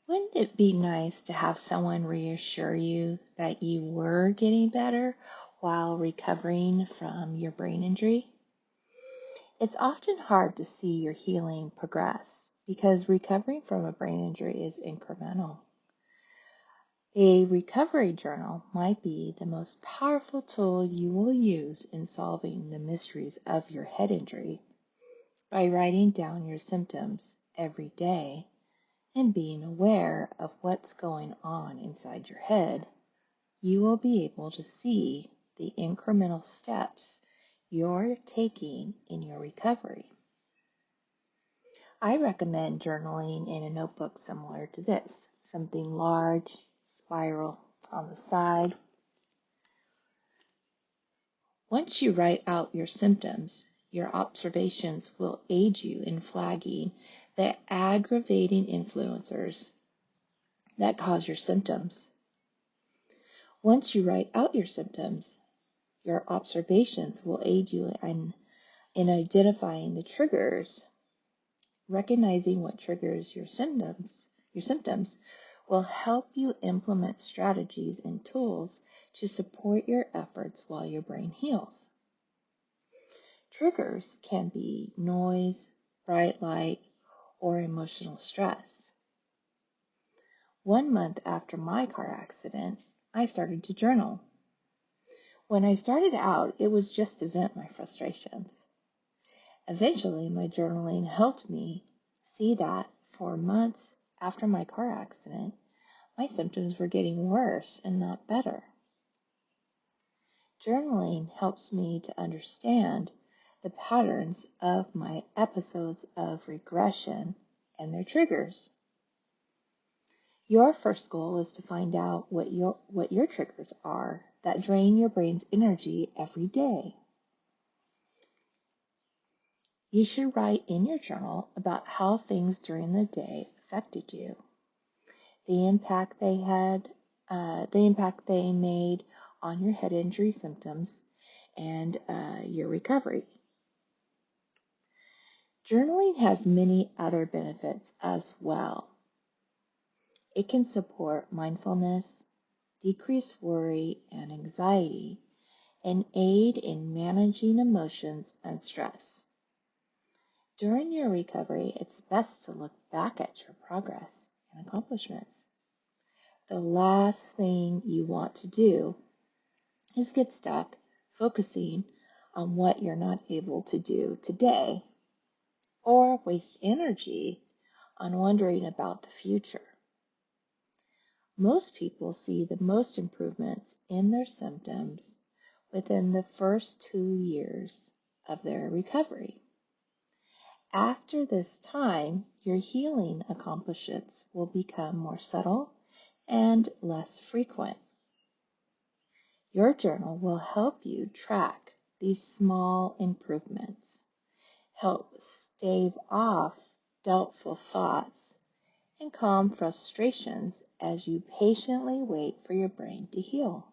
Wouldn't it be nice to have someone reassure you that you were getting better while recovering from your brain injury? It's often hard to see your healing progress because recovering from a brain injury is incremental. A recovery journal might be the most powerful tool you will use in solving the mysteries of your head injury. By writing down your symptoms every day and being aware of what's going on inside your head, you will be able to see the incremental steps you're taking in your recovery. I recommend journaling in a notebook similar to this, something large, spiral on the side. Once you write out your symptoms, your observations will aid you in flagging the aggravating influencers that cause your symptoms. Once you write out your symptoms, your observations will aid you in identifying the triggers. Recognizing what triggers your symptoms will help you implement strategies and tools to support your efforts while your brain heals. Triggers can be noise, bright light, or emotional stress. 1 month after my car accident, I started to journal. When I started out, it was just to vent my frustrations. Eventually, my journaling helped me see that for months after my car accident, my symptoms were getting worse and not better. Journaling helps me to understand the patterns of my episodes of regression and their triggers. Your first goal is to find out what your triggers are that drain your brain's energy every day. You should write in your journal about how things during the day affected you, the impact they made on your head injury symptoms and your recovery. Journaling has many other benefits as well. It can support mindfulness, decrease worry and anxiety, and aid in managing emotions and stress. During your recovery, it's best to look back at your progress and accomplishments. The last thing you want to do is get stuck focusing on what you're not able to do today or waste energy on wondering about the future. Most people see the most improvements in their symptoms within the first 2 years of their recovery. After this time, your healing accomplishments will become more subtle and less frequent. Your journal will help you track these small improvements, help stave off doubtful thoughts, and calm frustrations as you patiently wait for your brain to heal.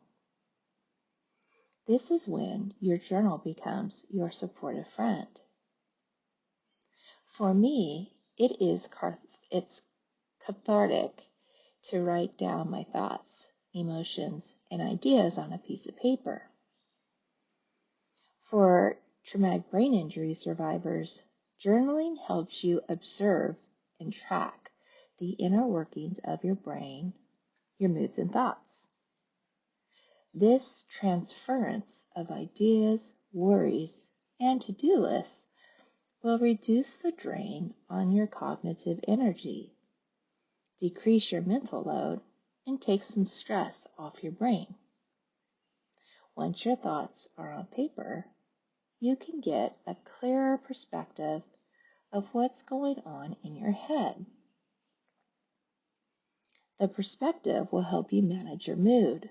This is when your journal becomes your supportive friend. For me, it's cathartic to write down my thoughts, emotions, and ideas on a piece of paper. For traumatic brain injury survivors, journaling helps you observe and track the inner workings of your brain, your moods and thoughts. This transference of ideas, worries, and to-do lists will reduce the drain on your cognitive energy, decrease your mental load, and take some stress off your brain. Once your thoughts are on paper, you can get a clearer perspective of what's going on in your head. The perspective will help you manage your mood,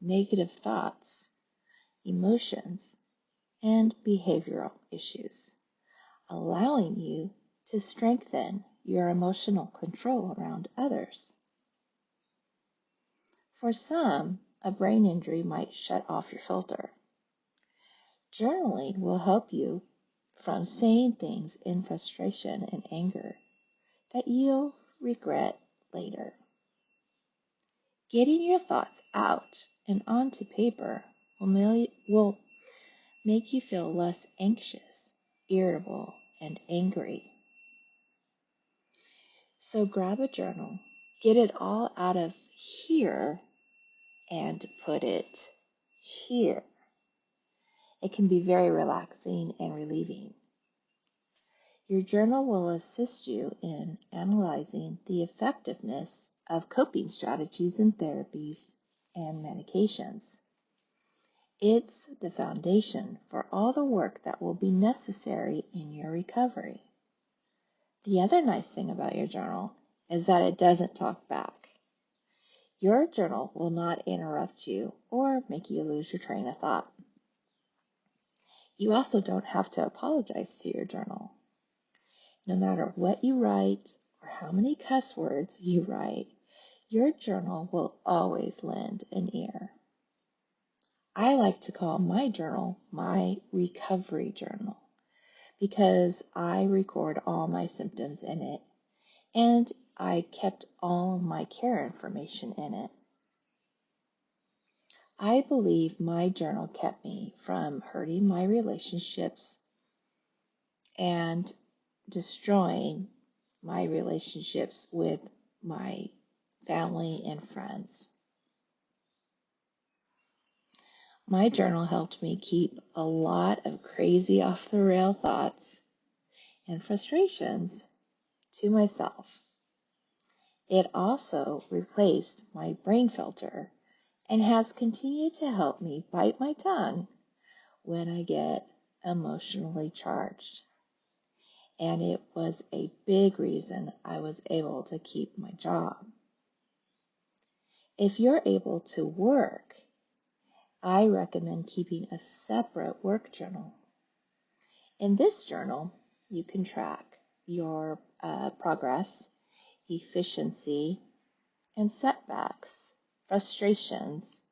negative thoughts, emotions, and behavioral issues, allowing you to strengthen your emotional control around others. For some, a brain injury might shut off your filter. Journaling will help you from saying things in frustration and anger that you'll regret later. Getting your thoughts out and onto paper will make you feel less anxious, irritable, and angry. So grab a journal, get it all out of here, and put it here. It can be very relaxing and relieving. Your journal will assist you in analyzing the effectiveness of coping strategies and therapies and medications. It's the foundation for all the work that will be necessary in your recovery. The other nice thing about your journal is that it doesn't talk back. Your journal will not interrupt you or make you lose your train of thought. You also don't have to apologize to your journal. No matter what you write or how many cuss words you write, your journal will always lend an ear. I like to call my journal my recovery journal because I record all my symptoms in it and I kept all my care information in it. I believe my journal kept me from hurting my relationships and destroying my relationships with my family and friends. My journal helped me keep a lot of crazy off the rail thoughts and frustrations to myself. It also replaced my brain filter and has continued to help me bite my tongue when I get emotionally charged. And it was a big reason I was able to keep my job. If you're able to work, I recommend keeping a separate work journal. In this journal, you can track your progress, efficiency, and setbacks, frustrations,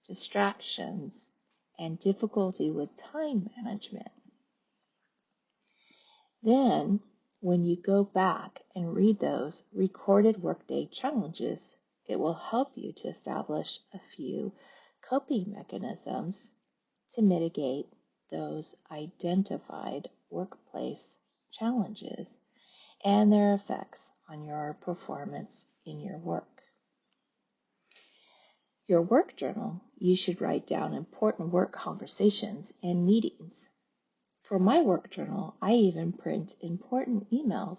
distractions, and difficulty with time management. Then, when you go back and read those recorded workday challenges, it will help you to establish a few coping mechanisms to mitigate those identified workplace challenges and their effects on your performance in your work. Your work journal, you should write down important work conversations and meetings. For my work journal, I even print important emails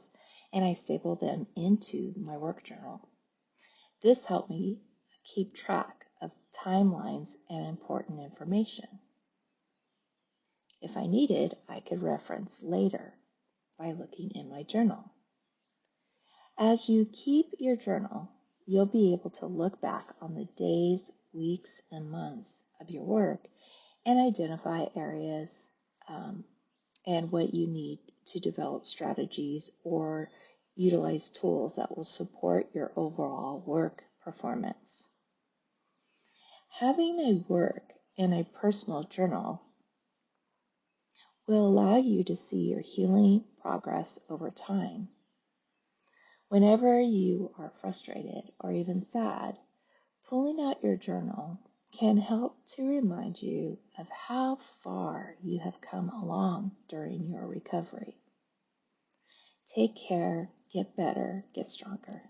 and I staple them into my work journal. This helped me keep track of timelines and important information. If I needed, I could reference later by looking in my journal. As you keep your journal, you'll be able to look back on the days, weeks, and months of your work and identify areas and what you need to develop strategies or utilize tools that will support your overall work performance. Having a work and a personal journal will allow you to see your healing progress over time. Whenever you are frustrated or even sad, pulling out your journal can help to remind you of how far you have come along during your recovery. Take care, get better, get stronger.